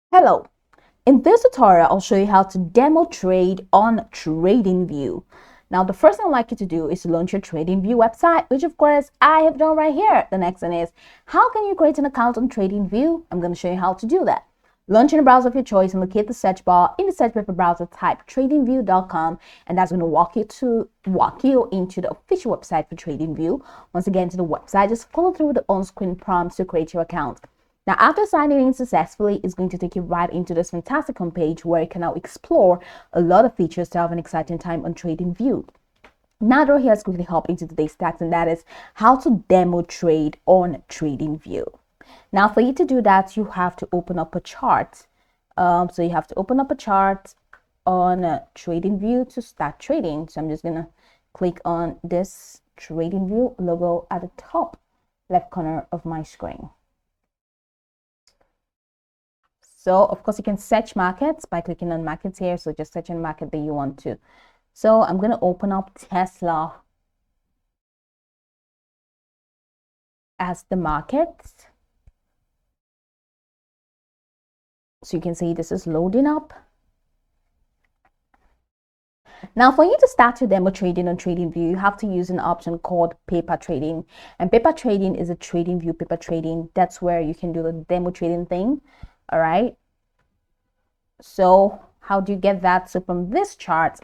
Hello, in this tutorial I'll show you how to demo trade on Tradingview. Now the first thing I'd like you to do is to launch your Tradingview website, which of course I have done right here. The next one is, how can you create an account on Tradingview? I'm going to show you how to do that. Launch in a browser of your choice and locate the search bar. In the search bar of the browser, type tradingview.com, and that's going to walk you into the official website for Tradingview. Once again, to the website, just follow through the on-screen prompts to create your account. Now, after signing in successfully, it's going to take you right into this fantastic homepage where you can now explore a lot of features to have an exciting time on Tradingview. Now, here is going to help into today's task, and that is how to demo trade on Tradingview. Now, for you to do that, you have to open up a chart. So you have to open up a chart on Tradingview to start trading. So I'm just going to click on this Tradingview logo at the top left corner of my screen. So of course you can search markets by clicking on markets here. So just search a market that you want to. So I'm going to open up Tesla as the market. So you can see this is loading up. Now, for you to start your demo trading on Tradingview, you have to use an option called paper trading. And paper trading is a Tradingview paper trading. That's where you can do the demo trading thing. All right. So how do you get that? So from this chart,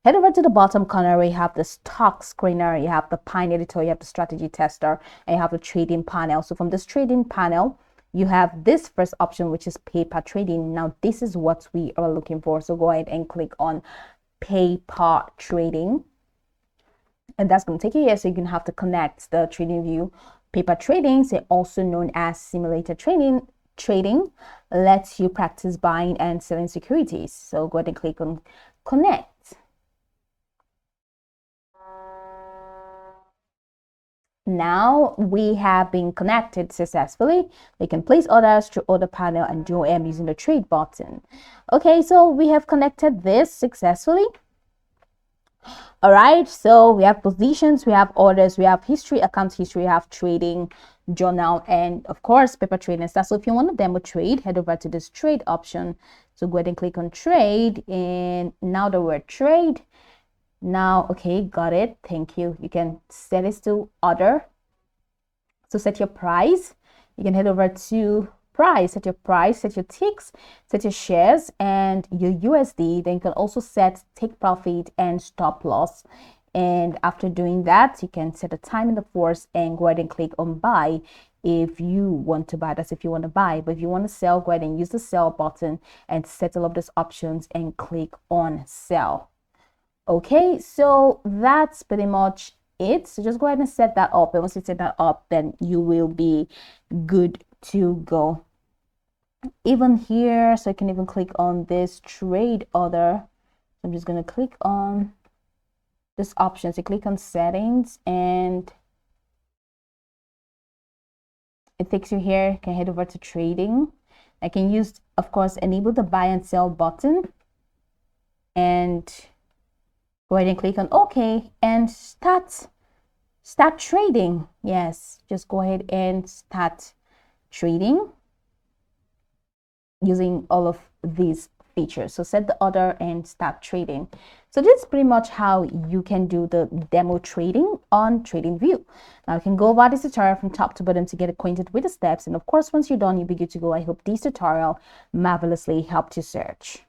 head over to the bottom corner where you have the stock screener, you have the pine editor, you have the strategy tester, and you have the trading panel. So from this trading panel, you have this first option, which is paper trading. Now, this is what we are looking for. So go ahead and click on paper trading. And that's going to take you here. So you can have to connect the Tradingview paper trading, also known as simulated trading lets you practice buying and selling securities. So go ahead and click on connect. Now we have been connected successfully. We can place orders through order panel and do M using the trade button. Okay, so we have connected this successfully. All right, so we have positions, we have orders, we have history, account history, we have trading journal, and of course paper trade and stuff. So if you want to demo trade, head over to this trade option. So go ahead and click on trade, and now the word trade. Now, okay, got it, thank you. You can set it to order. So set your price. You can head over to price, set your ticks, set your shares and your USD. Then you can also set take profit and stop loss. And after doing that, you can set a time in the force and go ahead and click on buy if you want to buy. That's if you want to buy. But if you want to sell, go ahead and use the sell button and set all of those options and click on sell. Okay, so that's pretty much it. So just go ahead and set that up. And once you set that up, then you will be good to go. Even here, so I can even click on this trade order. I'm just going to click on this option. So click on settings and it takes you here. You can head over to trading. I can use, of course, enable the buy and sell button and go ahead and click on OK and start trading. Yes, just go ahead and start trading using all of these features. So set the order and start trading. So this is pretty much how you can do the demo trading on Tradingview. Now you can go over this tutorial from top to bottom to get acquainted with the steps. And of course, once you're done, you'll be good to go. I hope this tutorial marvelously helped you search.